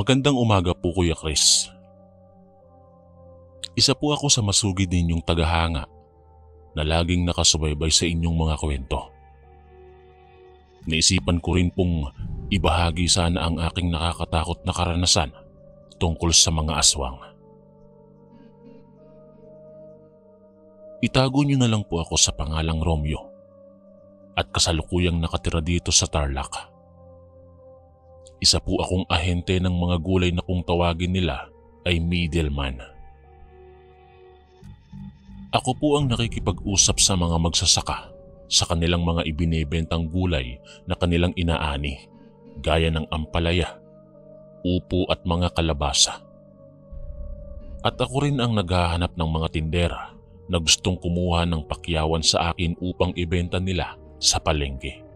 Magandang umaga po Kuya Chris. Isa po ako sa masugid ninyong tagahanga na laging nakasubaybay sa inyong mga kwento. Naisipan ko rin pong ibahagi sana ang aking nakakatakot na karanasan tungkol sa mga aswang. Itago niyo na lang po ako sa pangalang Romeo at kasalukuyang nakatira dito sa Tarlac. Isa po akong ahente ng mga gulay na kung tawagin nila ay middleman. Ako po ang nakikipag-usap sa mga magsasaka sa kanilang mga ibinebentang gulay na kanilang inaani, gaya ng ampalaya, upo at mga kalabasa. At ako rin ang naghahanap ng mga tindera na gustong kumuha ng pakyawan sa akin upang ibenta nila sa palengke.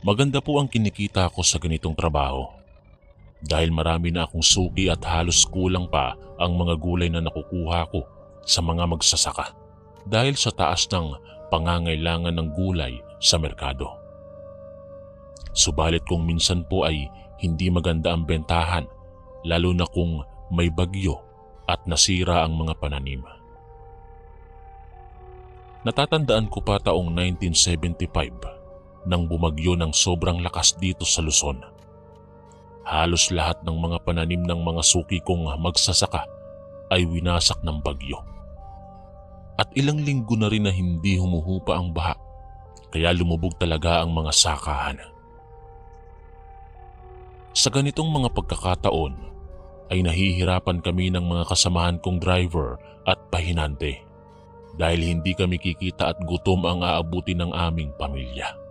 Maganda po ang kinikita ko sa ganitong trabaho dahil marami na akong suki at halos kulang pa ang mga gulay na nakukuha ko sa mga magsasaka dahil sa taas ng pangangailangan ng gulay sa merkado. Subalit kung minsan po ay hindi maganda ang bentahan, lalo na kung may bagyo at nasira ang mga pananim. Natatandaan ko pa taong 1975 nang bumagyo ng sobrang lakas dito sa Luzon. Halos lahat ng mga pananim ng mga suki kong magsasaka ay winasak ng bagyo. At ilang linggo na rin na hindi humuhupa ang baha, kaya lumubog talaga ang mga sakahan. Sa ganitong mga pagkakataon ay nahihirapan kami ng mga kasamahan kong driver at pahinante dahil hindi kami kikita at gutom ang aabuti ng aming pamilya.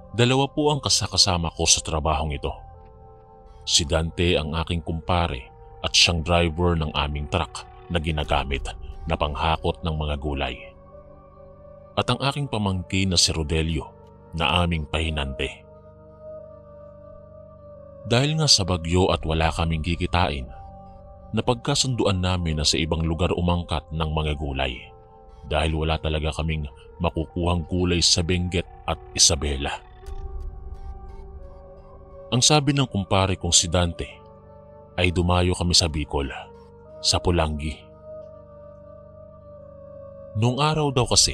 Dalawa po ang kasakasama ko sa trabahong ito. Si Dante ang aking kumpare at siyang driver ng aming truck na ginagamit na panghakot ng mga gulay. At ang aking pamangkin na si Rodelio na aming pahinante. Dahil nga sa bagyo at wala kaming kikitain, napagkasunduan namin na sa ibang lugar umangkat ng mga gulay dahil wala talaga kaming makukuhang gulay sa Benguet at Isabela. Ang sabi ng kumpare kong si Dante ay dumayo kami sa Bicol, sa Pulangi. Noong araw daw kasi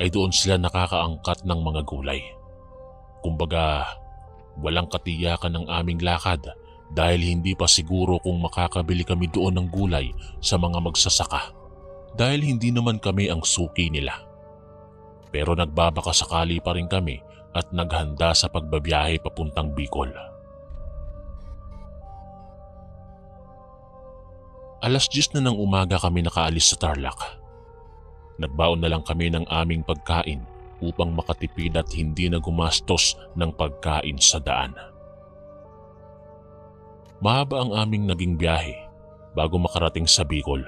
ay doon sila nakakaangkat ng mga gulay. Kumbaga, walang katiyakan ng aming lakad dahil hindi pa siguro kung makakabili kami doon ng gulay sa mga magsasaka dahil hindi naman kami ang suki nila. Pero nagbabaka sakali pa rin kami at naghanda sa pagbabiyahe papuntang Bicol. Alas 10 na ng umaga kami nakaalis sa Tarlac. Nagbaon na lang kami ng aming pagkain upang makatipid at hindi na gumastos ng pagkain sa daan. Mahaba ang aming naging biyahe bago makarating sa Bicol.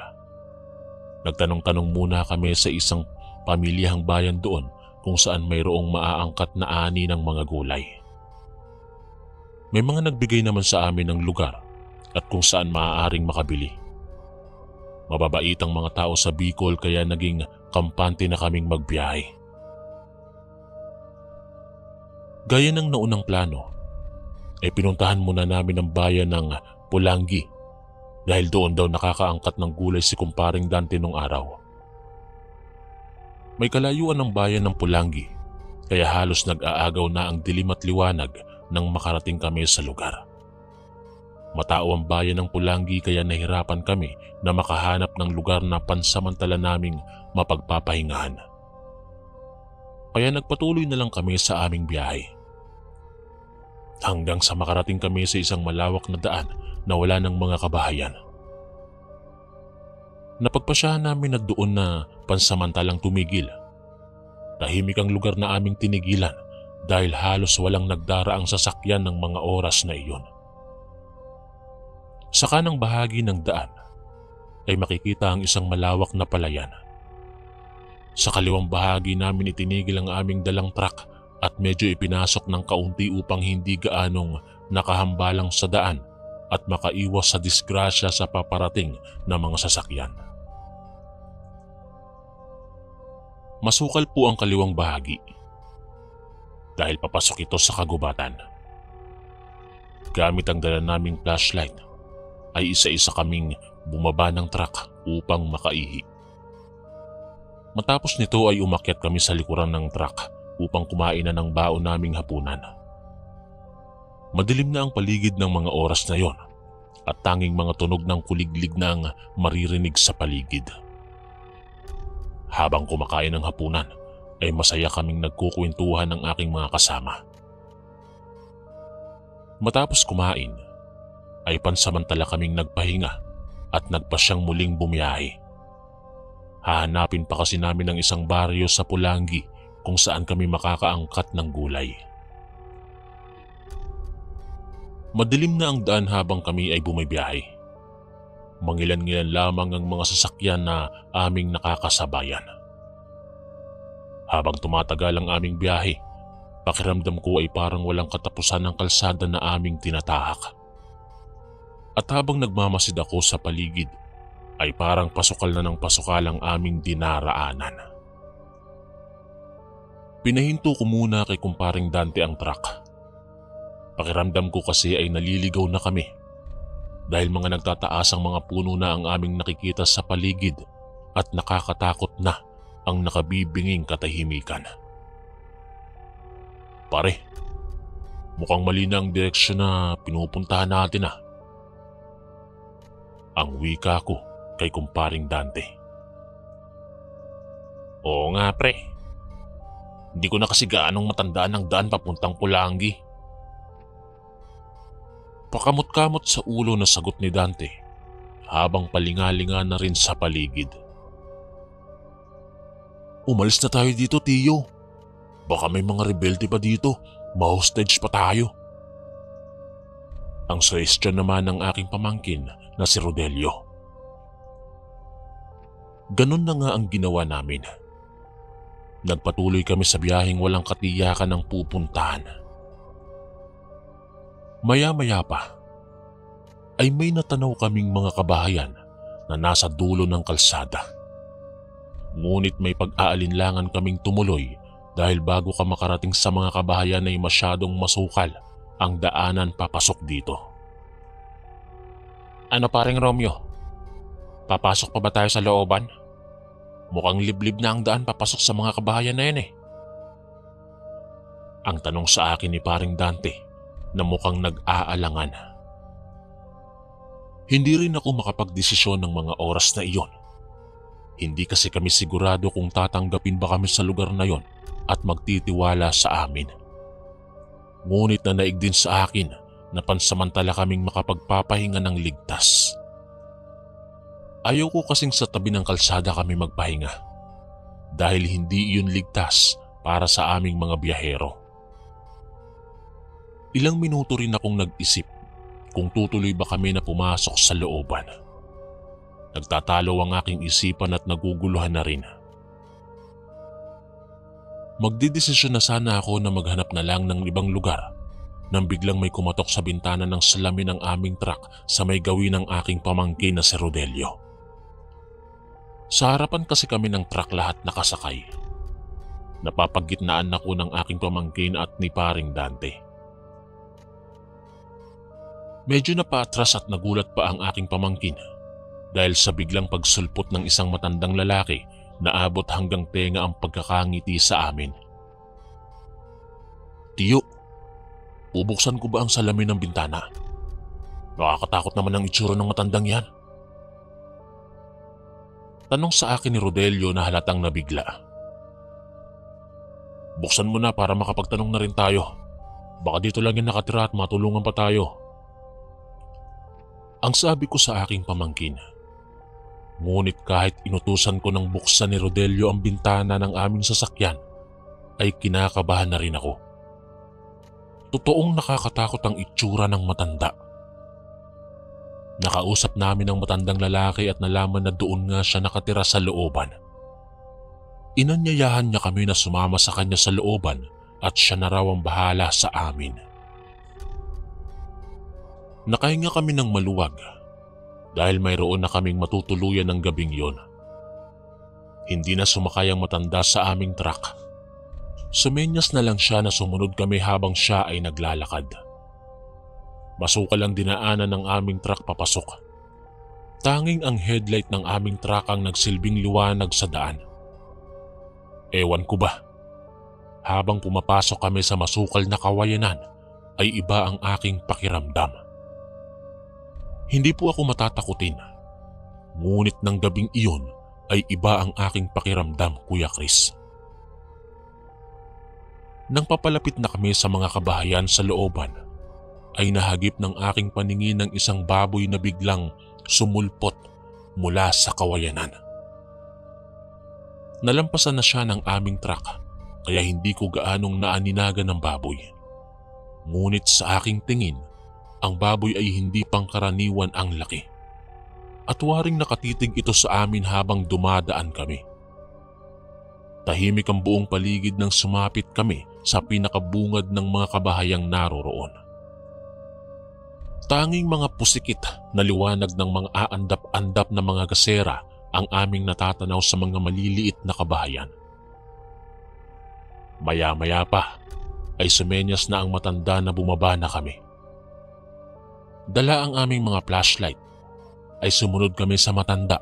Nagtanong-tanong muna kami sa isang pamilyahang bayan doon kung saan mayroong maaangkat na ani ng mga gulay. May mga nagbigay naman sa amin ng lugar at kung saan maaaring makabili. Mababait ang mga tao sa Bicol kaya naging kampante na kaming magbiyahe. Gaya ng naunang plano, ay pinuntahan muna namin ang bayan ng Pulangi dahil doon daw nakakaangkat ng gulay si kumparing Dante nung araw. May kalayuan ng bayan ng Pulangi kaya halos nag-aagaw na ang dilim at liwanag nang makarating kami sa lugar. Matao ang bayan ng Pulangi kaya nahirapan kami na makahanap ng lugar na pansamantala naming mapagpapahingahan. Kaya nagpatuloy na lang kami sa aming biyahe. Hanggang sa makarating kami sa isang malawak na daan na wala ng mga kabahayan. Napagpasyahan namin na doon na pansamantalang tumigil. Tahimik ang lugar na aming tinigilan dahil halos walang nagdaraang sasakyan ng mga oras na iyon. Sa kanang bahagi ng daan ay makikita ang isang malawak na palayan. Sa kaliwang bahagi namin itinigil ang aming dalang truck at medyo ipinasok ng kaunti upang hindi gaanong nakahambalang sa daan at makaiwas sa disgrasya sa paparating na mga sasakyan. Masukal po ang kaliwang bahagi. dahil papasok ito sa kagubatan. Gamit ang dala naming flashlight ay isa-isa kaming bumaba ng truck upang makaihi. Matapos nito ay umakyat kami sa likuran ng truck upang kumain na ng baon naming hapunan. Madilim na ang paligid ng mga oras na yon at tanging mga tunog ng kuliglig na ang maririnig sa paligid. Habang kumakain ng hapunan ay masaya kaming nagkukwentuhan ng aking mga kasama. Matapos kumain ay pansamantala kaming nagpahinga at nagpasyang muling bumiyahe. Hahanapin pa kasi namin ang isang baryo sa Pulangi kung saan kami makakaangkat ng gulay. Madilim na ang daan habang kami ay bumibiyahe. Mangilan-ngilan lamang ang mga sasakyan na aming nakakasabayan. Habang tumatagal ang aming biyahe, pakiramdam ko ay parang walang katapusan ng kalsada na aming tinatahak. At habang nagmamasid ako sa paligid, ay parang pasukal na ng pasukal ang aming dinaraanan. Pinahinto ko muna kay kumparing Dante ang truck. Pakiramdam ko kasi ay naliligaw na kami dahil mga nagtataas ang mga puno na ang aming nakikita sa paligid at nakakatakot na ang nakabibinging katahimikan. Pare, mukhang mali na ang direksyon na pinupuntahan natin . Ang wika ko kay kumparing Dante. Oo nga pre, hindi ko na kasi gaanong matandaan ang daan papuntang Pulangi. Pakamot-kamot sa ulo na sagot ni Dante habang palingalinga na rin sa paligid. Umalis na tayo dito, Tiyo. Baka may mga rebelde pa dito, ma-hostage pa tayo. Ang suwestyon naman ng aking pamangkin na si Rodelio. Ganun na nga ang ginawa namin. Nagpatuloy kami sa biyaheng walang katiyakan ng pupuntahan. Maya-maya pa ay may natanaw kaming mga kabahayan na nasa dulo ng kalsada. Ngunit may pag-aalinlangan kaming tumuloy dahil bago ka makarating sa mga kabahayan ay masyadong masukal ang daanan papasok dito. Ano paring Romeo? Papasok pa ba tayo sa looban? Mukhang liblib na ang daan papasok sa mga kabahayan na yan . Ang tanong sa akin ni paring Dante na mukhang nag-aalangan. Hindi rin ako makapagdesisyon ng mga oras na iyon. Hindi kasi kami sigurado kung tatanggapin ba kami sa lugar na yon at magtitiwala sa amin. Ngunit nanaig din sa akin na pansamantala kaming makapagpapahinga ng ligtas. Ayaw ko kasing sa tabi ng kalsada kami magpahinga dahil hindi iyon ligtas para sa aming mga biyahero. Ilang minuto rin akong nag-isip kung tutuloy ba kami na pumasok sa looban. Nagtatalo ang aking isipan at naguguluhan na rin. Magdidesisyon na sana ako na maghanap na lang ng ibang lugar nang biglang may kumatok sa bintana ng salamin ng aming truck sa may gawin ng aking pamangkin na si Rodelio. Sa harapan kasi kami ng truck lahat nakasakay. Napapagitnaan ako ng aking pamangkin at ni paring Dante. Medyo napaatras at nagulat pa ang aking pamangkin dahil sa biglang pagsulpot ng isang matandang lalaki na abot hanggang tenga ang pagkakangiti sa amin. Tiyo, bubuksan ko ba ang salamin ng bintana? Nakakatakot naman ang itsura ng matandang yan. Tanong sa akin ni Rodelio na halatang nabigla. Buksan mo na para makapagtanong na rin tayo. Baka dito lang yung nakatira at matulungan pa tayo. Ang sabi ko sa aking pamangkin. Ngunit kahit inutusan ko ng buksan ni Rodelio ang bintana ng aming sasakyan, ay kinakabahan na rin ako. Totoong nakakatakot ang itsura ng matanda. Nakausap namin ang matandang lalaki at nalaman na doon nga siya nakatira sa looban. Inanyayahan niya kami na sumama sa kanya sa looban at siya na raw ang bahala sa amin. Nakahinga kami ng maluwag dahil mayroon na kaming matutuluyan ng gabing yon. Hindi na sumakay ang matanda sa aming truck. Sumenyas na lang siya na sumunod kami habang siya ay naglalakad. Masukal ang dinaanan ng aming truck papasok. Tanging ang headlight ng aming truck ang nagsilbing liwanag sa daan. Ewan ko ba, habang pumapasok kami sa masukal na kawayanan ay iba ang aking pakiramdam. Hindi po ako matatakutin, ngunit ng gabing iyon ay iba ang aking pakiramdam, Kuya Chris. Nang papalapit na kami sa mga kabahayan sa looban, ay nahagip ng aking paningin ng isang baboy na biglang sumulpot mula sa kawayanan. Nalampasan na siya ng aming truck kaya hindi ko gaanong naaninagan ng baboy. Ngunit sa aking tingin, ang baboy ay hindi pangkaraniwan ang laki. At waring nakatitig ito sa amin habang dumadaan kami. Tahimik ang buong paligid nang sumapit kami sa pinakabungad ng mga kabahayang naroroon. Tanging mga pusikit na liwanag ng mga aandap-andap na mga gasera ang aming natatanaw sa mga maliliit na kabahayan. Maya-maya pa ay sumenyas na ang matanda na bumaba na kami. Dala ang aming mga flashlight ay sumunod kami sa matanda.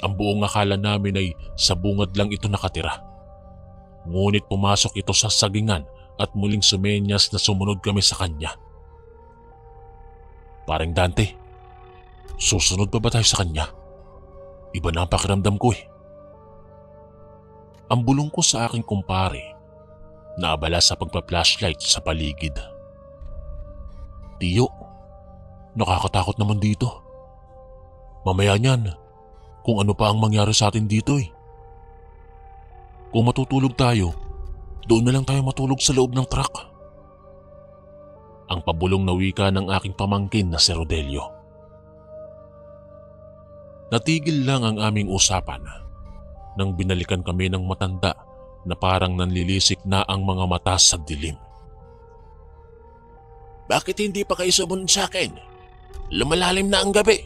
Ang buong akala namin ay sa bungad lang ito nakatira. Ngunit pumasok ito sa sagingan at muling sumenyas na sumunod kami sa kanya. Paring Dante, susunod pa ba tayo sa kanya? Iba na ang pakiramdam ko eh. Ang bulong ko sa aking kumpare na abala sa pagpa-flashlight sa paligid. Tiyo, nakakatakot naman dito. Mamaya niyan, kung ano pa ang mangyari sa atin dito eh. Kung matutulog tayo, doon na lang tayo matulog sa loob ng truck. Ang pabulong na wika ng aking pamangkin na si Rodelio. Natigil lang ang aming usapan nang binalikan kami ng matanda na parang nanlilisik na ang mga mata sa dilim. Bakit hindi pa kayo sumunod sa akin? Lumalalim na ang gabi.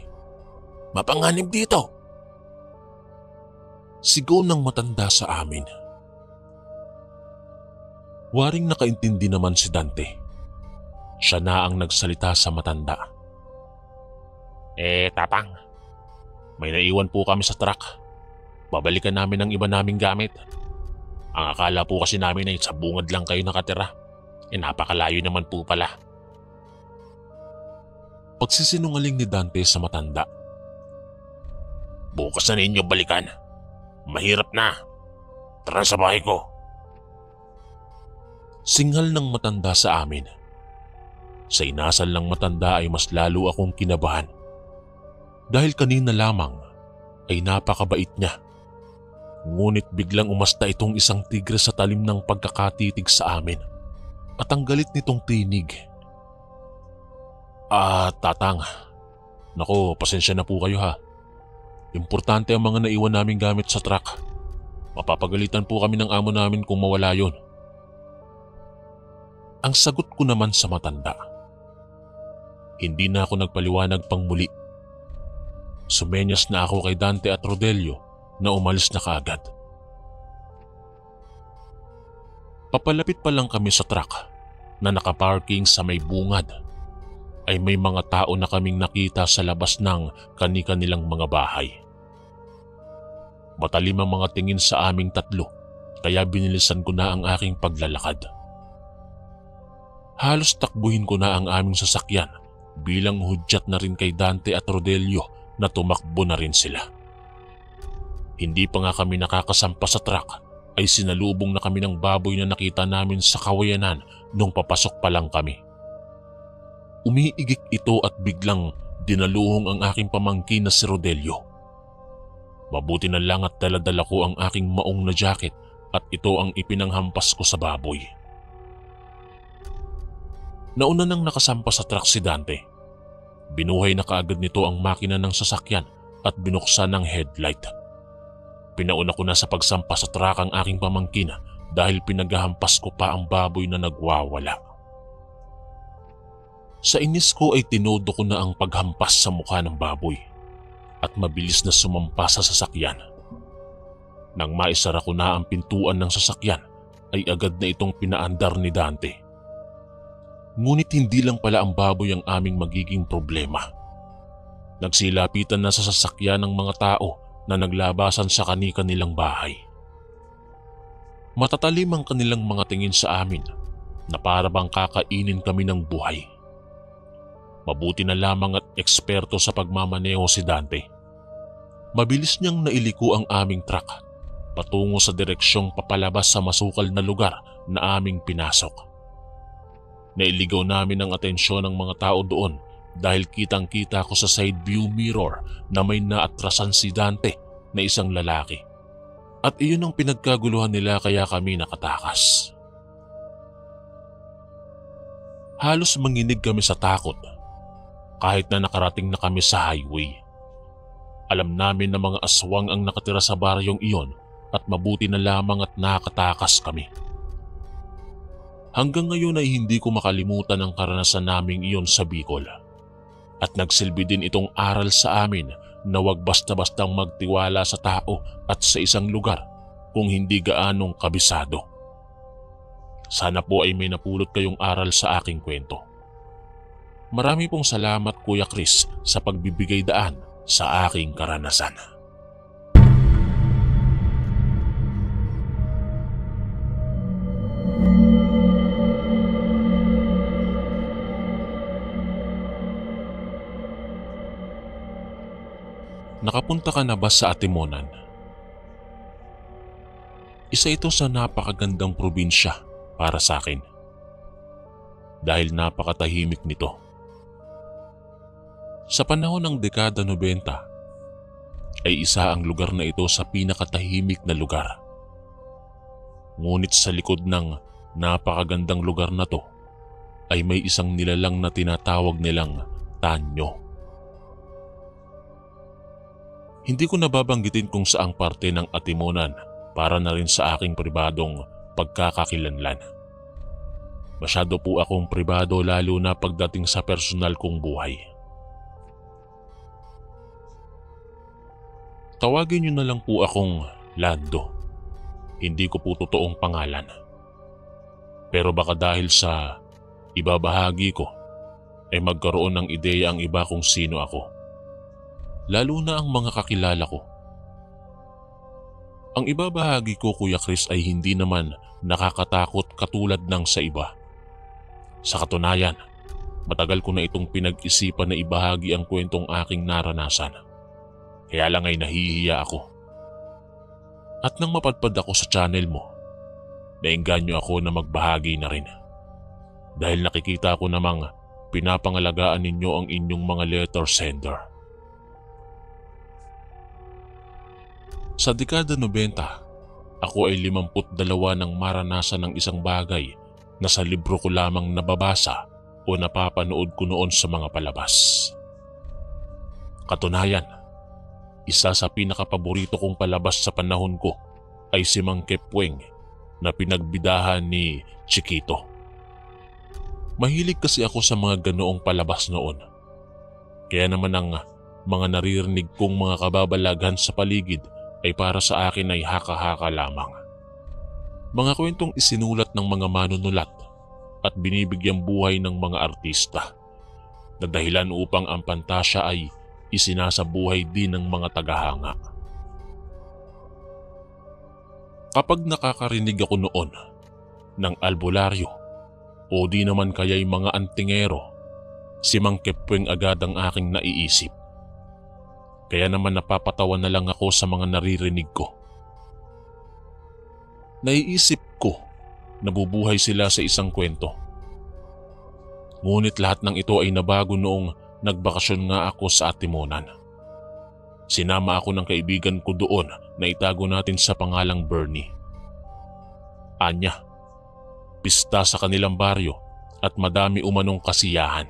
Mapanganib dito. Sigaw ng matanda sa amin. Waring nakaintindi naman si Dante. Siya na ang nagsalita sa matanda. Tatang, may naiwan po kami sa truck. Babalikan namin ang iba naming gamit. Ang akala po kasi namin ay sa bungad lang kayo nakatira. Napakalayo naman po pala. Pagsisinungaling ni Dante sa matanda. Bukas na ninyo balikan. Mahirap na. Tara sa bahay ko. Singhal ng matanda sa amin. Sa inasal ng matanda ay mas lalo akong kinabahan. Dahil kanina lamang ay napakabait niya. Ngunit biglang umasta itong isang tigre sa talim ng pagkakatitig sa amin. At ang galit nitong tinig. Tatang. Nako, pasensya na po kayo ha. Importante ang mga naiwan naming gamit sa truck. Mapapagalitan po kami ng amo namin kung mawala yon. Ang sagot ko naman sa matanda. Hindi na ako nagpaliwanag pang muli. Sumenyas na ako kay Dante at Rodelio na umalis na kaagad. Papalapit pa lang kami sa truck na nakaparking sa may bungad ay may mga tao na kaming nakita sa labas ng kani-kanilang mga bahay. Matalim ang mga tingin sa aming tatlo kaya binilisan ko na ang aking paglalakad. Halos takbuhin ko na ang aming sasakyan bilang hudyat na rin kay Dante at Rodelio na tumakbo na rin sila. Hindi pa nga kami nakakasampa sa truck ay sinalubong na kami ng baboy na nakita namin sa kawayanan nung papasok pa lang kami. Umiigik ito at biglang dinaluhong ang aking pamangkin na si Rodelio. Mabuti na lang at dala-dala ko ang aking maong na jacket at ito ang ipinanghampas ko sa baboy. Nauna nang nakasampa sa truck si Dante. Binuhay na kaagad nito ang makina ng sasakyan at binuksan ng headlight. Pinauna ko na sa pagsampa sa truck ang aking pamangkin dahil pinaghahampas ko pa ang baboy na nagwawala. Sa inis ko ay tinodo ko na ang paghampas sa mukha ng baboy at mabilis na sumampa sa sasakyan. Nang maisara ko na ang pintuan ng sasakyan ay agad na itong pinaandar ni Dante. Ngunit hindi lang pala ang baboy ang aming magiging problema. Nagsilapitan na sa sasakyan ng mga tao na naglabasan sa kani-kanilang bahay. Matatalim ang kanilang mga tingin sa amin na para bang kakainin kami ng buhay. Mabuti na lamang at eksperto sa pagmamaneho si Dante. Mabilis niyang nailiko ang aming truck patungo sa direksyong papalabas sa masukal na lugar na aming pinasok. Nailigaw namin ang atensyon ng mga tao doon dahil kitang-kita ko sa side view mirror na may naatrasan si Dante na isang lalaki. At iyon ang pinagkaguluhan nila kaya kami nakatakas. Halos manginig kami sa takot kahit na nakarating na kami sa highway. Alam namin na mga aswang ang nakatira sa baryong iyon at mabuti na lamang at nakatakas kami. Hanggang ngayon ay hindi ko makalimutan ang karanasan naming iyon sa Bicol. At nagsilbi din itong aral sa amin na huwag basta-bastang magtiwala sa tao at sa isang lugar kung hindi gaanong kabisado. Sana po ay may napulot kayong aral sa aking kwento. Marami pong salamat Kuya Chris sa pagbibigay daan sa aking karanasan. Nakapunta ka na ba sa Atimonan? Isa ito sa napakagandang probinsya para sa akin. Dahil napakatahimik nito. Sa panahon ng dekada 90, ay isa ang lugar na ito sa pinakatahimik na lugar. Ngunit sa likod ng napakagandang lugar na to, ay may isang nilalang na tinatawag nilang Tanyo. Hindi ko nababanggitin kung saang parte ng Atimonan para na rin sa aking pribadong pagkakakilanlan. Masyado po akong pribado lalo na pagdating sa personal kong buhay. Tawagin niyo na lang po akong Lando. Hindi ko po totoong pangalan. Pero baka dahil sa ibabahagi ko ay magkaroon ng ideya ang iba kung sino ako. Lalo na ang mga kakilala ko. Ang ibabahagi ko Kuya Chris ay hindi naman nakakatakot katulad ng sa iba. Sa katunayan, matagal ko na itong pinag-isipan na ibahagi ang kwentong aking naranasan. Kaya lang ay nahihiya ako. At nang mapadpad ako sa channel mo, naengganyo ako na magbahagi na rin. Dahil nakikita ko namang pinapangalagaan ninyo ang inyong mga letter sender. Sa dekada 90, ako ay 52 nang maranasan ng isang bagay na sa libro ko lamang nababasa o napapanood ko noon sa mga palabas. Katunayan, isa sa pinakapaborito kong palabas sa panahon ko ay si Mang Kepweng na pinagbidahan ni Chiquito. Mahilig kasi ako sa mga ganoong palabas noon. Kaya naman ang mga naririnig kong mga kababalaghan sa paligid ay para sa akin ay haka-haka lamang. Mga kwentong isinulat ng mga manunulat at binibigyang buhay ng mga artista na dahilan upang ang pantasya ay isinasabuhay din ng mga tagahanga. Kapag nakakarinig ako noon ng albularyo o di naman kaya'y mga antingero, si Mang Kepweng agad ang aking naiisip. Kaya naman napapatawa na lang ako sa mga naririnig ko. Naiisip ko nabubuhay sila sa isang kwento. Ngunit lahat ng ito ay nabago noong nagbakasyon nga ako sa Atimonan. Sinama ako ng kaibigan ko doon na itago natin sa pangalang Bernie. Anya, pista sa kanilang baryo at madami umanong kasiyahan.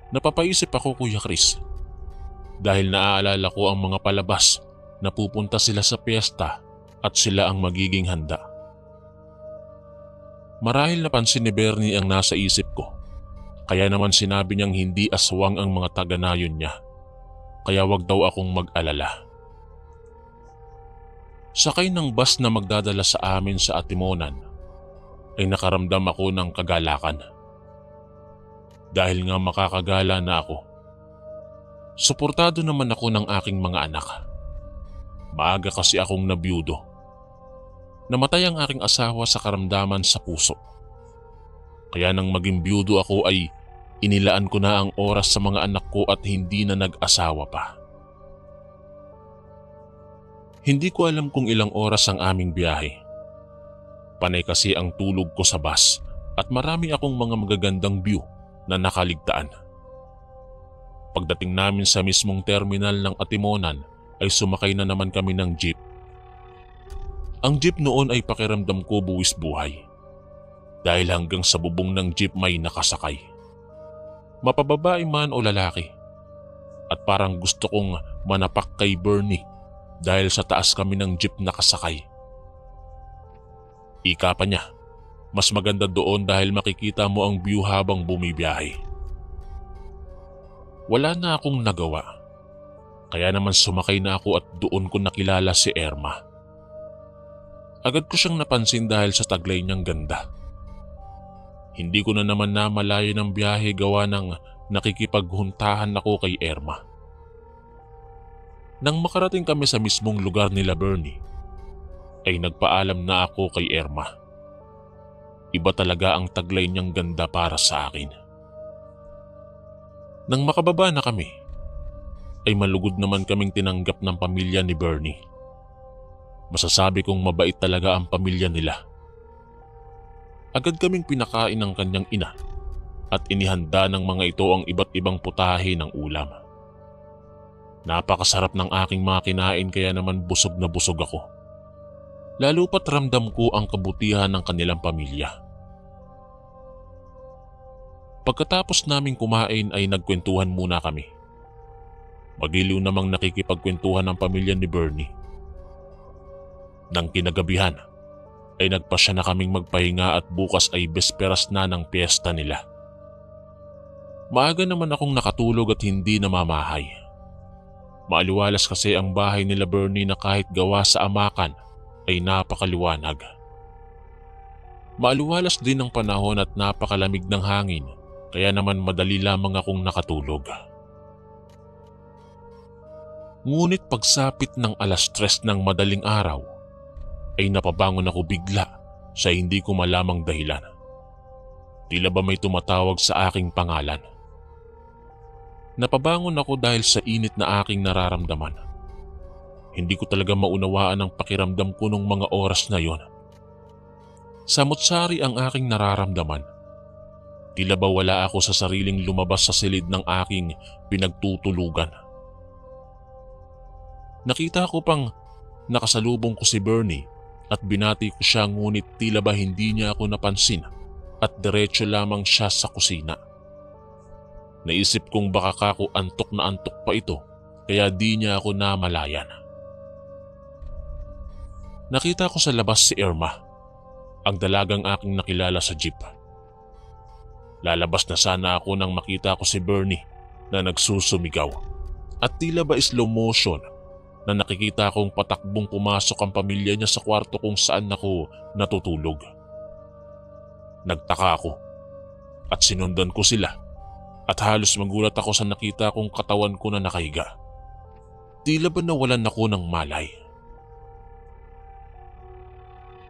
Napapaisip ako Kuya Chris dahil naaalala ko ang mga palabas na pupunta sila sa piyesta at sila ang magiging handa. Marahil napansin ni Bernie ang nasa isip ko, kaya naman sinabi niyang hindi aswang ang mga taga-nayon niya, kaya wag daw akong mag-alala. Sakay ng bus na magdadala sa amin sa Atimonan ay nakaramdam ako ng kagalakan. Dahil nga makakagala na ako, suportado naman ako ng aking mga anak. Maaga kasi akong nabiyudo. Namatay ang aking asawa sa karamdaman sa puso. Kaya nang maging biyudo ako ay inilaan ko na ang oras sa mga anak ko at hindi na nag-asawa pa. Hindi ko alam kung ilang oras ang aming biyahe. Panay kasi ang tulog ko sa bus at marami akong mga magagandang view na nakaligtaan. Pagdating namin sa mismong terminal ng Atimonan ay sumakay na naman kami ng jeep. Ang jeep noon ay pakiramdam ko buwis buhay dahil hanggang sa bubong ng jeep may nakasakay. Mapababae man o lalaki, at parang gusto kong manapak kay Bernie dahil sa taas kami ng jeep nakasakay. Ika pa niya, mas maganda doon dahil makikita mo ang view habang bumibiyahe. Wala na akong nagawa, kaya naman sumakay na ako at doon ko nakilala si Irma. Agad ko siyang napansin dahil sa taglay niyang ganda. Hindi ko na naman namalayo ng biyahe gawa ng nakikipaghuntahan ako kay Irma. Nang makarating kami sa mismong lugar nila Bernie, ay nagpaalam na ako kay Irma. Iba talaga ang taglay niyang ganda para sa akin. Nang makababa na kami, ay malugod naman kaming tinanggap ng pamilya ni Bernie. Masasabi kong mabait talaga ang pamilya nila. Agad kaming pinakain ng kanyang ina at inihanda ng mga ito ang iba't ibang putahe ng ulam. Napakasarap ng aking mga kinain kaya naman busog na busog ako. Lalo pat ramdam ko ang kabutihan ng kanilang pamilya. Pagkatapos naming kumain ay nagkwentuhan muna kami. Magiliw namang nakikipagkwentuhan ng pamilya ni Bernie. Nang kinagabihan ay nagpasya na kaming magpahinga at bukas ay besperas na ng piyesta nila. Maaga naman akong nakatulog at hindi namamahay. Maaliwalas kasi ang bahay nila Bernie na kahit gawa sa amakan ay napakaliwanag. Maaliwalas din ang panahon at napakalamig ng hangin kaya naman madali lamang akong nakatulog. Ngunit pagsapit ng 3:00 ng madaling araw ay napabangon ako bigla sa hindi ko malamang dahilan. Tila ba may tumatawag sa aking pangalan. Napabangon ako dahil sa init na aking nararamdaman. Hindi ko talaga maunawaan ang pakiramdam ko nung mga oras na yon. Samot-sari ang aking nararamdaman. Tila ba wala ako sa sariling lumabas sa silid ng aking pinagtutulugan. Nakita ko pang nakasalubong ko si Bernie at binati ko siya ngunit tila ba hindi niya ako napansin at diretso lamang siya sa kusina. Naisip kong baka kako antok na antok pa ito kaya di niya ako namalayan. Nakita ko sa labas si Irma, ang dalagang aking nakilala sa jeep. Lalabas na sana ako nang makita ko si Bernie na nagsusumigaw at tila ba slow motion na nakikita kong patakbong pumasok ang pamilya niya sa kwarto kung saan ako natutulog. Nagtaka ako at sinundan ko sila at halos magulat ako sa nakita kong katawan ko na nakahiga. Tila ba nawalan ako ng malay.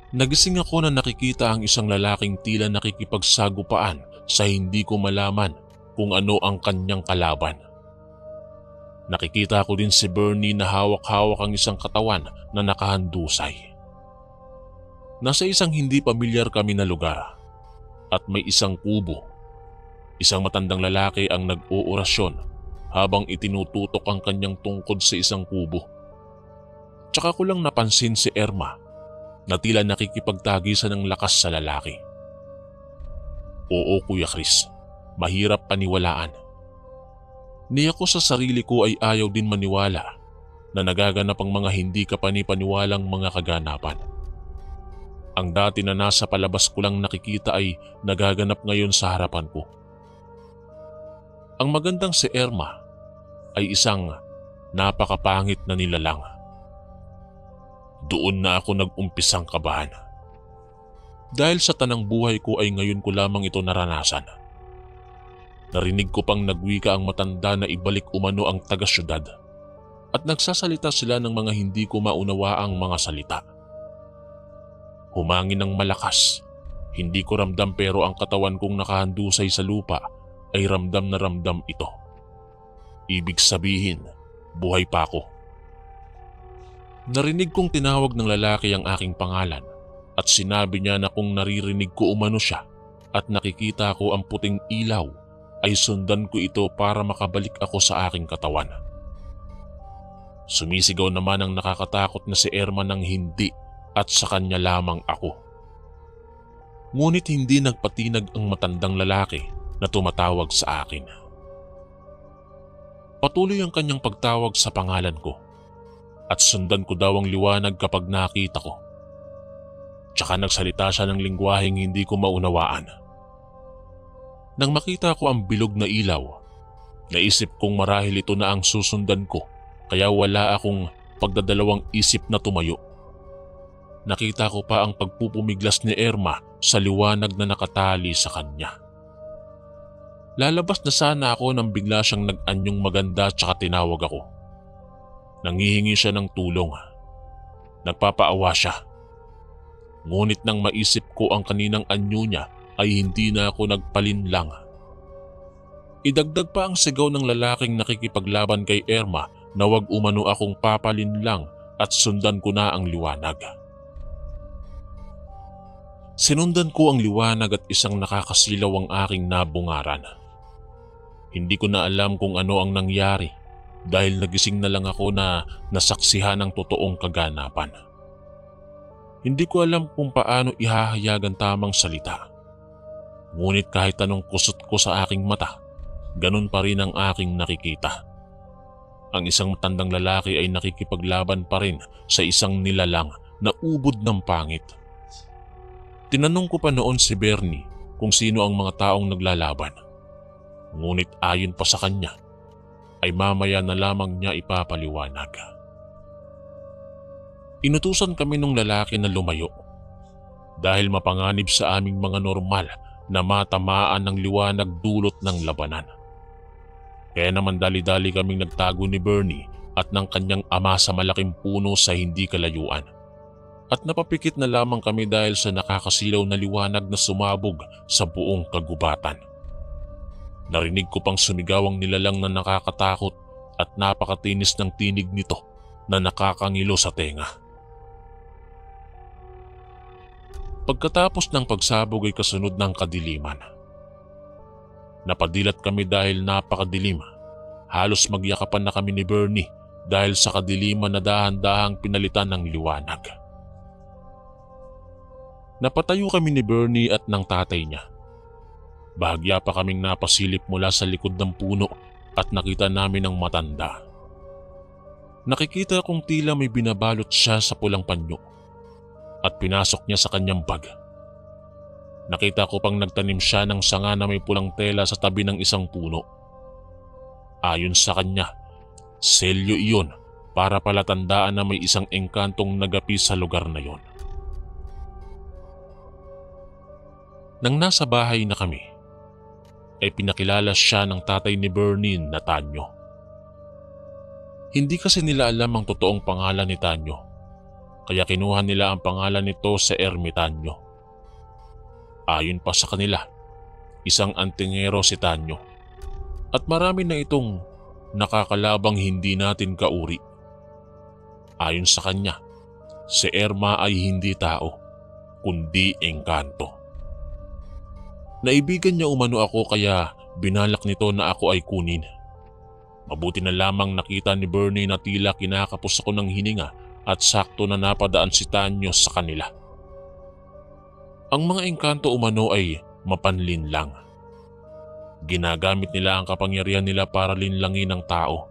Nagising ako na nakikita ang isang lalaking tila nakikipagsagupaan sa hindi ko malaman kung ano ang kanyang kalaban. Nakikita ko din si Bernie na hawak-hawak ang isang katawan na nakahandusay. Nasa isang hindi pamilyar kami na lugar at may isang kubo. Isang matandang lalaki ang nag-oorasyon habang itinututok ang kanyang tungkod sa isang kubo. Tsaka ko lang napansin si Irma na tila nakikipagtagisan ng lakas sa lalaki. Oo Kuya Chris, mahirap paniwalaan. Ni ako sa sarili ko ay ayaw din maniwala na nagaganap ang mga hindi kapani-paniwalang mga kaganapan. Ang dati na nasa palabas ko lang nakikita ay nagaganap ngayon sa harapan ko. Ang magandang si Irma ay isang napakapangit na nilalang. Doon na ako nag-umpisang kabahan. Dahil sa tanang buhay ko ay ngayon ko lamang ito naranasan. Narinig ko pang nagwika ang matanda na ibalik umano ang taga-syudad at nagsasalita sila ng mga hindi ko maunawaang mga salita. Humangin ng malakas, hindi ko ramdam pero ang katawan kong nakahandusay sa lupa ay ramdam na ramdam ito. Ibig sabihin, buhay pa ako. Narinig kong tinawag ng lalaki ang aking pangalan at sinabi niya na kung naririnig ko umano siya at nakikita ko ang puting ilaw ay sundan ko ito para makabalik ako sa aking katawan. Sumisigaw naman ang nakakatakot na si Erma ng hindi at sa kanya lamang ako. Ngunit hindi nagpatinag ang matandang lalaki na tumatawag sa akin. Patuloy ang kanyang pagtawag sa pangalan ko at sundan ko daw ang liwanag kapag nakita ko. Tsaka nagsalita siya ng lingwaheng hindi ko maunawaan. Nang makita ko ang bilog na ilaw, naisip kong marahil ito na ang susundan ko kaya wala akong pagdadalawang isip na tumayo. Nakita ko pa ang pagpupumiglas ni Erma sa liwanag na nakatali sa kanya. Lalabas na sana ako nang bigla siyang nag-anyong maganda tsaka tinawag ako. Nanghihingi siya ng tulong. Nagpapaawa siya. Ngunit nang maisip ko ang kaninang anyo niya ay hindi na ako nagpalinlang. Idagdag pa ang sigaw ng lalaking nakikipaglaban kay Erma na wag umano akong papalinlang at sundan ko na ang liwanag. Sinundan ko ang liwanag at isang nakakasilaw ang aking nabungaran. Hindi ko na alam kung ano ang nangyari dahil nagising na lang ako na nasaksihan ng totoong kaganapan. Hindi ko alam kung paano ihahayag ang tamang salita. Ngunit kahit anong kusot ko sa aking mata, ganun pa rin ang aking nakikita. Ang isang matandang lalaki ay nakikipaglaban pa rin sa isang nilalang na ubod ng pangit. Tinanong ko pa noon si Bernie kung sino ang mga taong naglalaban. Ngunit ayon pa sa kanya, ay mamaya na lamang niya ipapaliwanag. Inutusan kami ng lalaki na lumayo dahil mapanganib sa aming mga normal na matamaan ng liwanag dulot ng labanan. Kaya naman dali-dali kaming nagtago ni Bernie at ng kanyang ama sa malaking puno sa hindi kalayuan. At napapikit na lamang kami dahil sa nakakasilaw na liwanag na sumabog sa buong kagubatan. Narinig ko pang sumigaw ang nilalang na nakakatakot at napakatinis ng tinig nito na nakakangilo sa tenga. Pagkatapos ng pagsabog ay kasunod ng kadiliman. Napadilat kami dahil napakadilim. Halos magyakapan na kami ni Bernie dahil sa kadiliman na dahan-dahang pinalitan ng liwanag. Napatayo kami ni Bernie at ng tatay niya. Bahagya pa kaming napasilip mula sa likod ng puno at nakita namin ang matanda. Nakikita kong tila may binabalot siya sa pulang panyo at pinasok niya sa kanyang bag. Nakita ko pang nagtanim siya ng sanga na may pulang tela sa tabi ng isang puno. Ayon sa kanya, selyo iyon para palatandaan na may isang engkantong nagapi sa lugar na yon. Nang nasa bahay na kami, ay pinakilala siya ng tatay ni Bernie na Tanyo. Hindi kasi nila alam ang totoong pangalan ni Tanyo, kaya kinuha nila ang pangalan nito sa ermitanyo. Ayon pa sa kanila, isang antingero si Tanyo at marami na itong nakakalabang hindi natin kauri. Ayon sa kanya, si Erma ay hindi tao, kundi engkanto. Naibigan niya umano ako kaya binalak nito na ako ay kunin. Mabuti na lamang nakita ni Bernie na tila kinakapos ako ng hininga at sakto na napadaan si Tanyo sa kanila. Ang mga engkanto umano ay mapanlinlang. Ginagamit nila ang kapangyarihan nila para linlangin ang tao.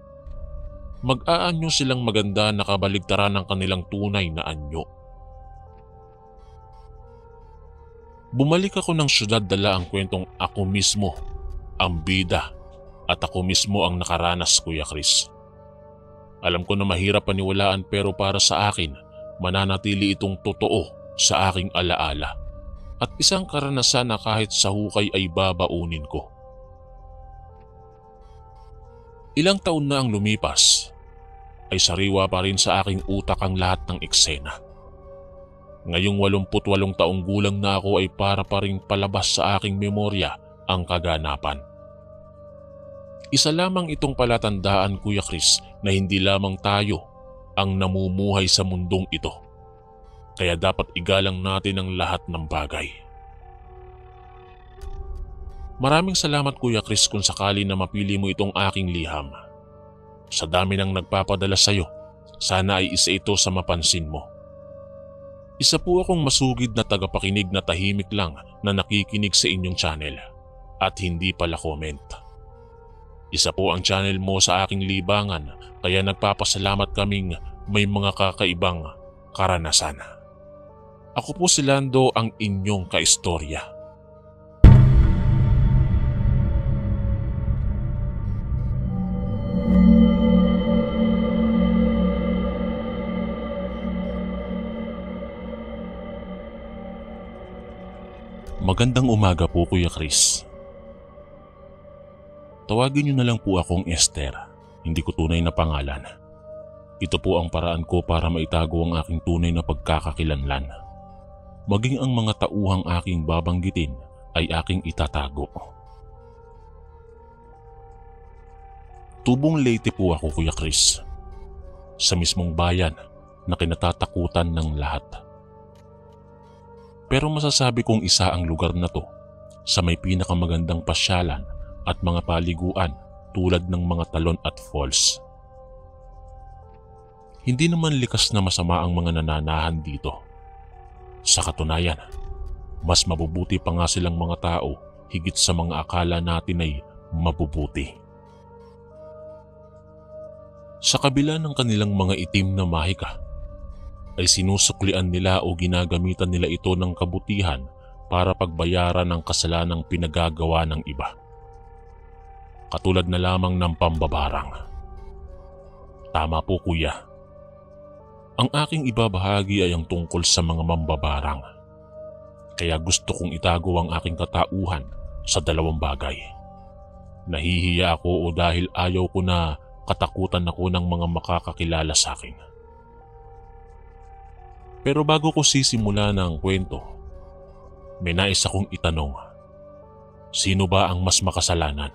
Mag-aanyo silang maganda na kabaligtaran ng kanilang tunay na anyo. Bumalik ako ng syudad dala ang kwentong ako mismo ang bida at ako mismo ang nakaranas, Kuya Chris. Alam ko na mahirap paniwalaan pero para sa akin mananatili itong totoo sa aking alaala at isang karanasan na kahit sa hukay ay babaunin ko. Ilang taon na ang lumipas, ay sariwa pa rin sa aking utak ang lahat ng eksena. Ngayong 88 taong gulang na ako ay para pa ring palabas sa aking memorya ang kaganapan. Isa lamang itong palatandaan, Kuya Chris, na hindi lamang tayo ang namumuhay sa mundong ito. Kaya dapat igalang natin ang lahat ng bagay. Maraming salamat, Kuya Chris, kung sakali na mapili mo itong aking liham. Sa dami ng nagpapadala sa'yo, sana ay isa ito sa mapansin mo. Isa po akong masugid na tagapakinig na tahimik lang na nakikinig sa inyong channel at hindi pala comment. Isa po ang channel mo sa aking libangan, kaya nagpapasalamat kaming may mga kakaibang karanasan. Ako po si Lando, ang inyong kaistorya. Magandang umaga po, Kuya Chris. Tawagin niyo na lang po akong Esther. Hindi ko tunay na pangalan. Ito po ang paraan ko para maitago ang aking tunay na pagkakakilanlan. Maging ang mga tauhang aking babanggitin ay aking itatago. Tubong Leyte po ako, Kuya Chris. Sa mismong bayan na kinatatakutan ng lahat. Pero masasabi kong isa ang lugar na to sa may pinakamagandang pasyalan at mga paliguan tulad ng mga talon at falls. Hindi naman likas na masama ang mga nananahan dito. Sa katunayan, mas mabubuti pa nga silang mga tao higit sa mga akala natin ay mabubuti. Sa kabila ng kanilang mga itim na mahika, ay sinusuklian nila o ginagamitan nila ito ng kabutihan para pagbayaran ng kasalanang pinagagawa ng iba. Katulad na lamang ng pambabarang. Tama po, Kuya. Ang aking ibabahagi ay ang tungkol sa mga mambabarang. Kaya gusto kong itago ang aking katauhan sa dalawang bagay. Nahihiya ako o dahil ayaw ko na katakutan ako ng mga makakakilala sa akin. Pero bago ko sisimula ng kwento, may nais akong itanong. Sino ba ang mas makasalanan?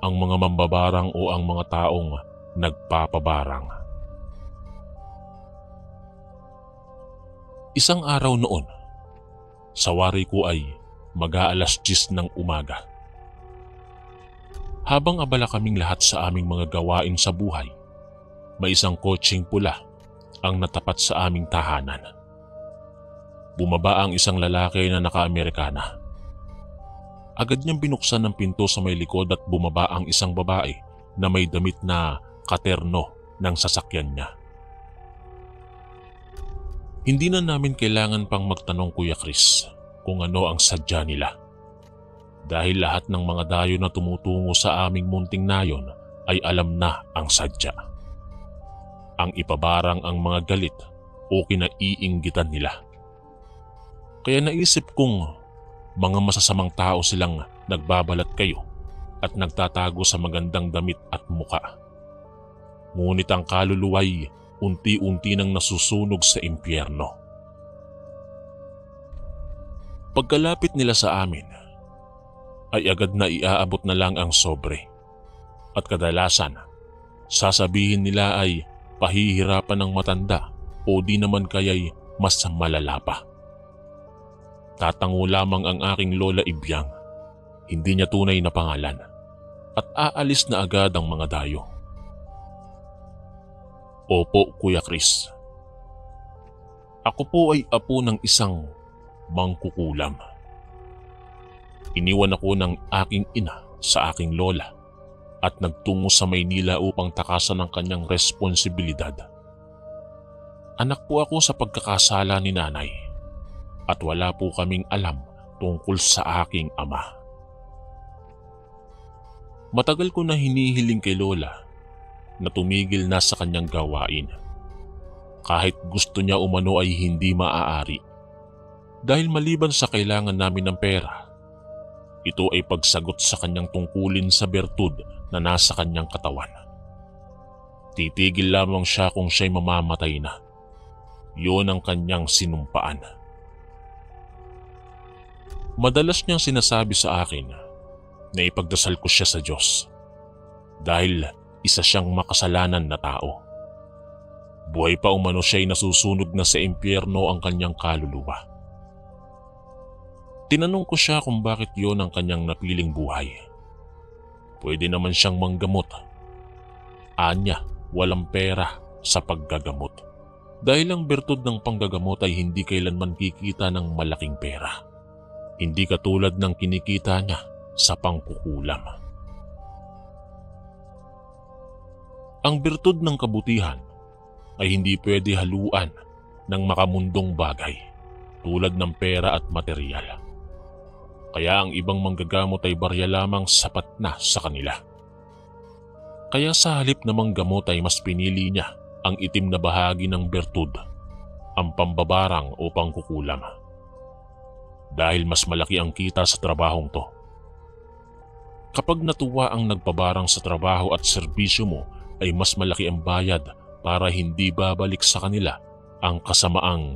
Ang mga mambabarang o ang mga taong nagpapabarang? Isang araw noon, sa wari ko ay mag-aalas 10 ng umaga. Habang abala kaming lahat sa aming mga gawain sa buhay, may isang kotseng pula ang natapat sa aming tahanan. Bumaba ang isang lalaki na naka-Amerikana. Agad niyang binuksan ng pinto sa may likod at bumaba ang isang babae na may damit na katerno ng sasakyan niya. Hindi na namin kailangan pang magtanong, Kuya Chris, kung ano ang sadya nila. Dahil lahat ng mga dayo na tumutungo sa aming munting nayon ay alam na ang sadya. Ang ipabarang ang mga galit o kinaiinggitan nila. Kaya naisip kong mga masasamang tao silang nagbabalat kayo at nagtatago sa magandang damit at muka. Ngunit ang kaluluwa'y unti-unti nang nasusunog sa impyerno. Pagkalapit nila sa amin, ay agad na iaabot na lang ang sobre. At kadalasan, sasabihin nila ay pahihirapan ng matanda o di naman kaya'y mas malala pa. Tatango lamang ang aking lola Ibyang, hindi niya tunay na pangalan, at aalis na agad ang mga dayo. Opo, Kuya Chris. Ako po ay apo ng isang mangkukulam. Iniwan ako ng aking ina sa aking lola at nagtungo sa Maynila upang takasan ang kanyang responsibilidad. Anak po ako sa pagkakasala ni nanay at wala po kaming alam tungkol sa aking ama. Matagal ko na hinihiling kay lola na tumigil na sa kanyang gawain. kahit gusto niya umano ay hindi maaari. Dahil maliban sa kailangan namin ng pera, ito ay pagsagot sa kanyang tungkulin sa bertud na nasa kanyang katawan. Titigil lamang siya kung siya'y mamamatay na. Yun ang kanyang sinumpaan. Madalas niyang sinasabi sa akin na ipagdasal ko siya sa Diyos dahil isa siyang makasalanan na tao. Buhay pa umano siya'y nasusunog na sa impyerno ang kanyang kaluluwa. Tinanong ko siya kung bakit yon ang kanyang napiling buhay. Pwede naman siyang manggamot. Anya, walang pera sa paggagamot. Dahil ang bertud ng panggagamot ay hindi kailanman kikita ng malaking pera. Hindi katulad ng kinikita niya sa pangkukulam. Ang bertud ng kabutihan ay hindi pwede haluan ng makamundong bagay tulad ng pera at materyal. Kaya ang ibang manggagamot ay barya lamang sapat na sa kanila. Kaya sa halip na manggamot ay mas pinili niya ang itim na bahagi ng bertud, ang pambabarang o pangkukulam. Dahil mas malaki ang kita sa trabahong to. Kapag natuwa ang nagpabarang sa trabaho at serbisyo mo, ay mas malaki ang bayad para hindi babalik sa kanila ang kasamaang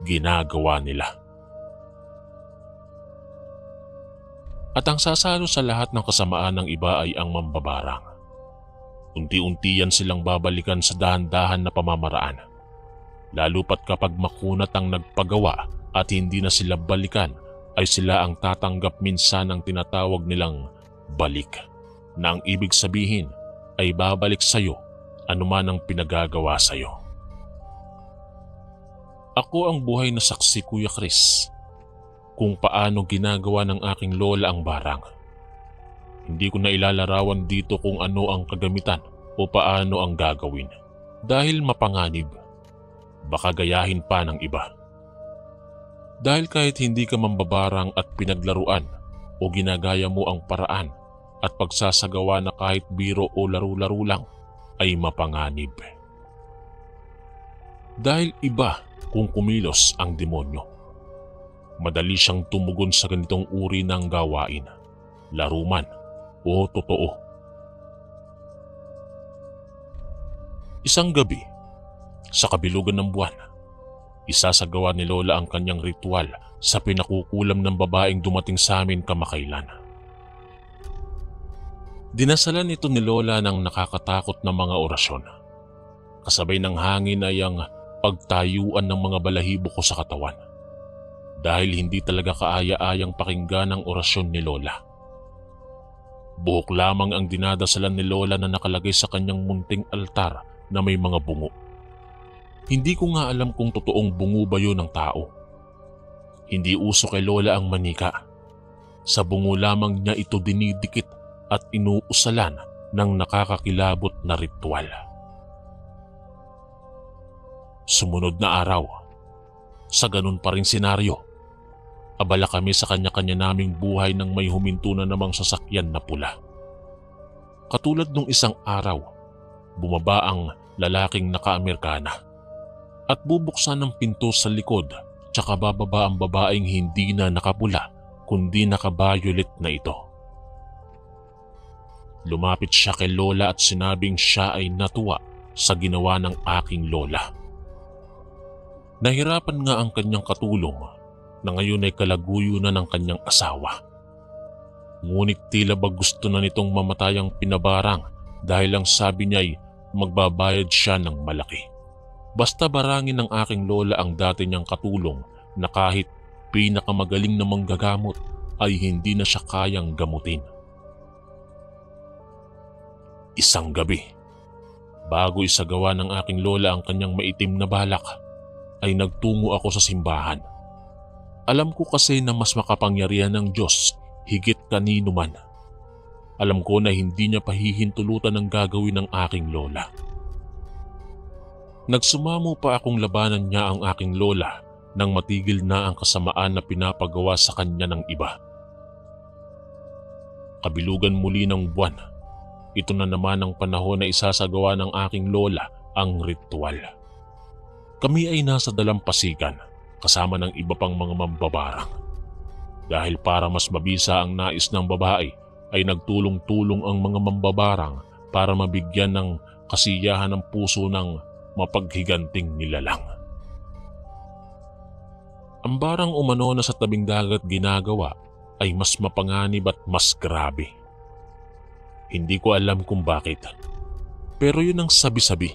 ginagawa nila. At ang sasalo sa lahat ng kasamaan ng iba ay ang mambabarang. Unti-unti yan silang babalikan sa dahan-dahan na pamamaraan. Lalo pat kapag makunat ang nagpagawa at hindi na sila balikan, ay sila ang tatanggap minsan ng tinatawag nilang balik, na ang ibig sabihin ay babalik sa'yo anuman ang pinagagawa sa'yo. Ako ang buhay na saksi, Kuya Chris, kung paano ginagawa ng aking lola ang barang. Hindi ko na ilalarawan dito kung ano ang kagamitan o paano ang gagawin dahil mapanganib. Baka gayahin pa ng iba. Dahil kahit hindi ka mambabarang at pinaglaruan o ginagaya mo ang paraan at pagsasagawa na kahit biro o laro-laro lang ay mapanganib. Dahil iba kung kumilos ang demonyo. Madali siyang tumugon sa ganitong uri ng gawain, laro man o totoo. Isang gabi, sa kabilugan ng buwan, isasagawa ni Lola ang kanyang ritual sa pinakukulam ng babaeng dumating sa amin kamakailan. Dinasalan ito ni Lola ng nakakatakot na mga orasyon. Kasabay ng hangin ay ang pagtayuan ng mga balahibo ko sa katawan. Dahil hindi talaga kaaya-ayang pakinggan ang orasyon ni Lola. Buhok lamang ang dinadasalan ni Lola na nakalagay sa kanyang munting altar na may mga bungo. Hindi ko nga alam kung totoong bungo ba yun ng tao. Hindi uso kay Lola ang manika. Sa bungo lamang niya ito dinidikit at inuusalan ng nakakakilabot na ritual. Sumunod na araw, sa ganun pa ring senaryo, abala kami sa kanya-kanya naming buhay ng may huminto na namang sasakyan na pula. Katulad nung isang araw, bumaba ang lalaking naka-Amerikana at bubuksan ng pinto sa likod tsaka bababa ang babaeng hindi na nakapula kundi naka-violet na ito. Lumapit siya kay Lola at sinabing siya ay natuwa sa ginawa ng aking lola. Nahirapan nga ang kanyang katulong na ngayon ay kalaguyo na ng kanyang asawa. Ngunit tila ba gusto na nitong mamatay ang pinabarang dahil ang sabi niya ay magbabayad siya ng malaki. Basta barangin ng aking lola ang dati niyang katulong na kahit pinakamagaling na manggagamot ay hindi na siya kayang gamutin. Isang gabi, bago isagawa ng aking lola ang kanyang maitim na balak, ay nagtungo ako sa simbahan. Alam ko kasi na mas makapangyarihan ng Diyos higit kanino man. Alam ko na hindi niya pahihintulutan ang gagawin ng aking lola. Nagsumamo pa akong labanan niya ang aking lola nang matigil na ang kasamaan na pinapagawa sa kanya ng iba. Kabilugan muli ng buwan, ito na naman ang panahon na isasagawa ng aking lola ang ritual. Kami ay nasa dalampasigan kasama ng iba pang mga mambabarang. Dahil para mas mabisa ang nais ng babae ay nagtulong-tulong ang mga mambabarang para mabigyan ng kasiyahan ng puso ng mapaghiganting nilalang. Ang barang umano na sa tabing dagat ginagawa ay mas mapanganib at mas grabe. Hindi ko alam kung bakit, pero yun ang sabi-sabi.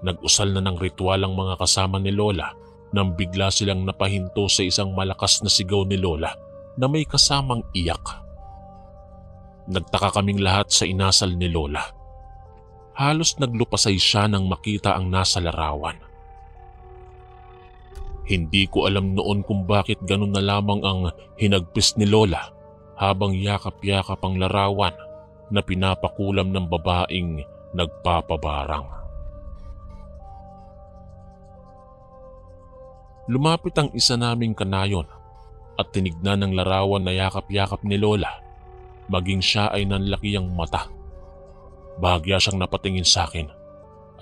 Nag-usal na ng ritual ang mga kasama ni Lola nang bigla silang napahinto sa isang malakas na sigaw ni Lola na may kasamang iyak. Nagtaka kaming lahat sa inasal ni Lola. Halos naglupasay siya nang makita ang nasa larawan. Hindi ko alam noon kung bakit ganun na lamang ang hinagpis ni Lola habang yakap-yakap ang larawan na pinapakulam ng babaeng nagpapabarang. Lumapit ang isa naming kanayon at tinignan ng larawan na yakap-yakap ni Lola, maging siya ay nanlaki ang mata. Bahagya siyang napatingin sa akin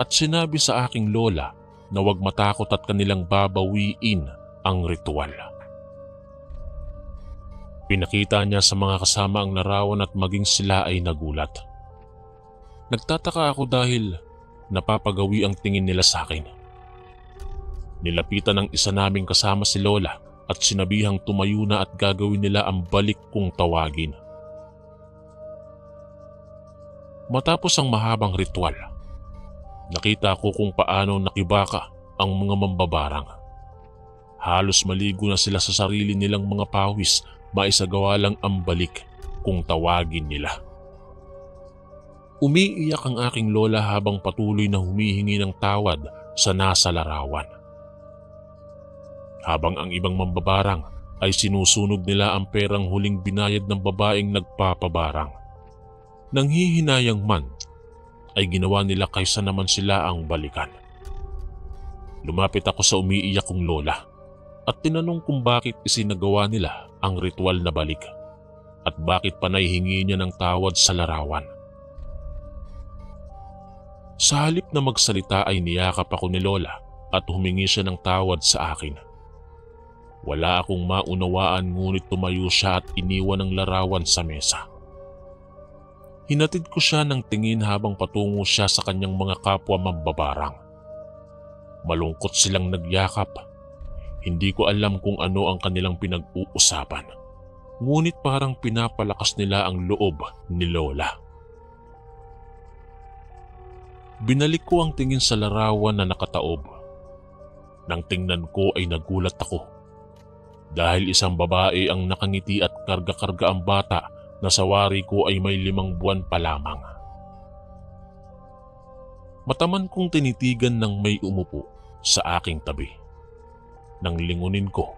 at sinabi sa aking lola na huwag matakot at kanilang babawiin ang ritual. Pinakita niya sa mga kasama ang larawan at maging sila ay nagulat. Nagtataka ako dahil napapagawi ang tingin nila sa akin. Nilapitan ng isa naming kasama si Lola at sinabihang tumayo na at gagawin nila ang balik kong tawagin. Matapos ang mahabang ritual, nakita ko kung paano nakibaka ang mga mambabarang. Halos maligo na sila sa sarili nilang mga pawis, maisagawa lang ang balik kung tawagin nila. Umiiyak ang aking lola habang patuloy na humihingi ng tawad sa nasa larawan. Habang ang ibang mambabarang ay sinusunog nila ang perang huling binayad ng babaeng nagpapabarang. Nang hihinayang man, ay ginawa nila kaysa naman sila ang balikan. Lumapit ako sa umiiyak kong lola at tinanong kung bakit isinagawa nila ang ritual na balik at bakit panay hingi niya ng tawad sa larawan. Sa halip na magsalita ay niyakap ako ni lola at humingi siya ng tawad sa akin. Wala akong maunawaan ngunit tumayo siya at iniwan ang larawan sa mesa. Hinatid ko siya ng tingin habang patungo siya sa kanyang mga kapwa mambabarang. Malungkot silang nagyakap. Hindi ko alam kung ano ang kanilang pinag-uusapan. Ngunit parang pinapalakas nila ang loob ni Lola. Binalik ko ang tingin sa larawan na nakataob. Nang tingnan ko ay nagulat ako. Dahil isang babae ang nakangiti at karga-karga ang bata na sa wari ko ay may 5 buwan pa lamang. Mataman kong tinitigan ng may umupo sa aking tabi. Nang lingunin ko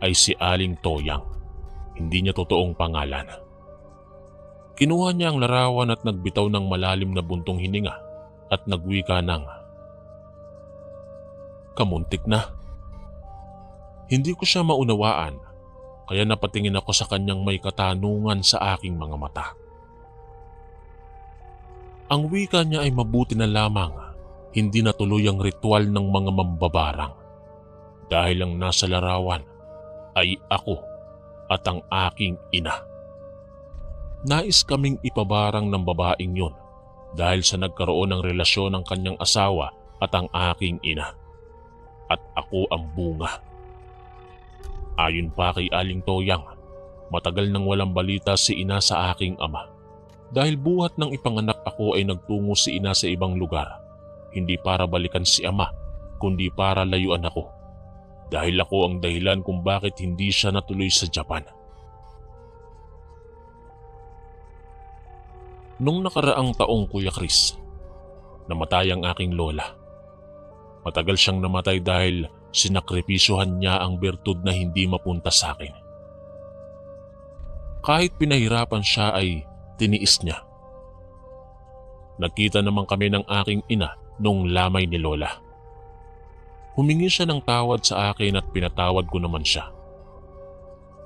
ay si Aling Toyang, hindi niya totoong pangalan. Kinuha niya ang larawan at nagbitaw ng malalim na buntong hininga at nagwika ng, "Kamuntik na." Hindi ko siya maunawaan, kaya napatingin ako sa kanyang may katanungan sa aking mga mata. Ang wika niya ay mabuti na lamang, hindi natuloy ang ritual ng mga mambabarang. Dahil ang nasa larawan ay ako at ang aking ina. Nais kaming ipabarang ng babaeng yun dahil sa nagkaroon ng relasyon ng kanyang asawa at ang aking ina. At ako ang bunga. Ayon pa kay Aling Toyang, matagal nang walang balita si ina sa aking ama. Dahil buhat ng ipanganak ako ay nagtungo si ina sa ibang lugar. Hindi para balikan si ama, kundi para layuan ako. Dahil ako ang dahilan kung bakit hindi siya natuloy sa Japan. Nung nakaraang taong Kuya Chris, namatay ang aking lola. Matagal siyang namatay dahil sinakripisyohan niya ang bertud na hindi mapunta sa akin. Kahit pinahirapan siya ay tiniis niya. Nakita naman kami ng aking ina nung lamay ni Lola. Humingi siya ng tawad sa akin at pinatawad ko naman siya.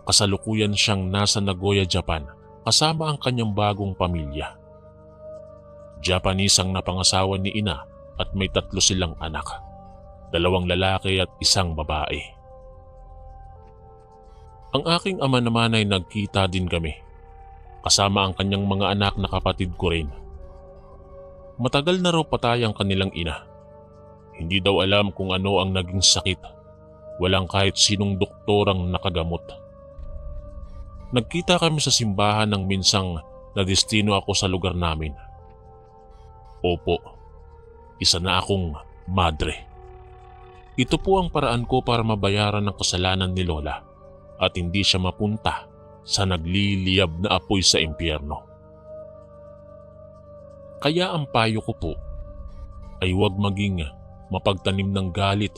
Kasalukuyan siyang nasa Nagoya, Japan kasama ang kanyang bagong pamilya. Japanese ang napangasawa ni ina at may 3 silang anak, 2 lalaki at 1 babae. Ang aking ama naman ay nagkita din kami, kasama ang kanyang mga anak na kapatid ko rin. Matagal na raw patay ang kanilang ina. Hindi daw alam kung ano ang naging sakit. Walang kahit sinong doktor ang nakagamot. Nagkita kami sa simbahan nang minsang nadestino ako sa lugar namin. Opo, isa na akong madre. Ito po ang paraan ko para mabayaran ang kasalanan ni Lola at hindi siya mapunta sa nagliliyab na apoy sa impyerno. Kaya ang payo ko po ay huwag maging mapagtanim ng galit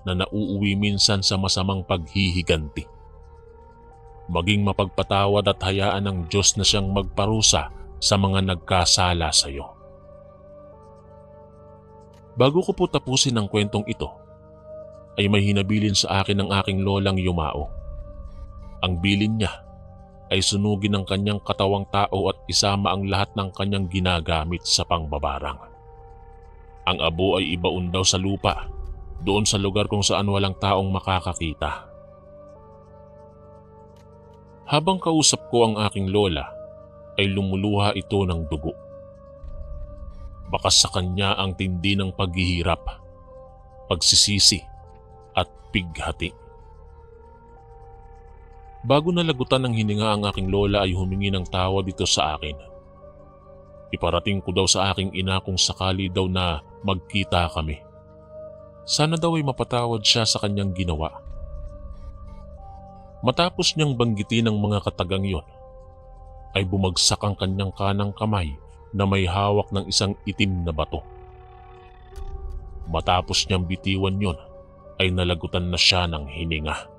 na nauuwi minsan sa masamang paghihiganti. Maging mapagpatawad at hayaan ng Diyos na siyang magparusa sa mga nagkasala sa iyo. Bago ko po tapusin ang kwentong ito, ay may hinabilin sa akin ng aking lolang yumao. Ang bilin niya ay sunugin ang kanyang katawang tao at isama ang lahat ng kanyang ginagamit sa pangbabarang. Ang abo ay ibaon daw sa lupa, doon sa lugar kung saan walang taong makakakita. Habang kausap ko ang aking lola, ay lumuluha ito ng dugo. Bakas sa kanya ang tindi ng paghihirap, pagsisisi at pighati. Bago nalagutan ng hininga ang aking lola ay humingi ng tawad dito sa akin. Iparating ko daw sa aking ina kung sakali daw na magkita kami. Sana daw ay mapatawad siya sa kanyang ginawa. Matapos niyang banggitin ang mga katagang yon, ay bumagsak ang kanyang kanang kamay na may hawak ng isang itim na bato. Matapos niyang bitiwan yon, ay nalagutan na siya ng hininga.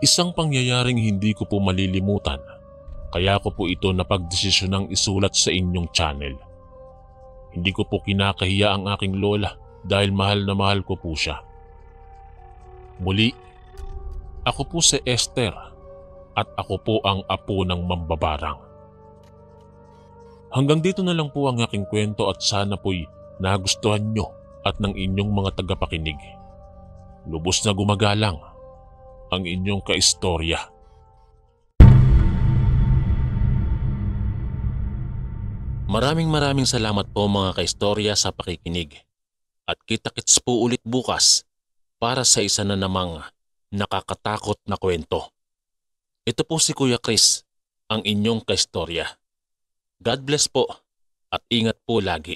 Isang pangyayaring hindi ko po malilimutan, kaya ko po ito napagdesisyonang isulat sa inyong channel. Hindi ko po kinakahiya ang aking lola dahil mahal na mahal ko po siya. Muli, ako po si Esther at ako po ang apo ng mambabarang. Hanggang dito na lang po ang aking kwento at sana po'y nagustuhan nyo at ng inyong mga tagapakinig. Lubos na gumagalang ang inyong kaistorya. Maraming salamat po mga kaistorya sa pakikinig. At kita-kits po ulit bukas para sa isa na namang nakakatakot na kwento. Ito po si Kuya Chris, ang inyong kaistorya. God bless po at ingat po lagi.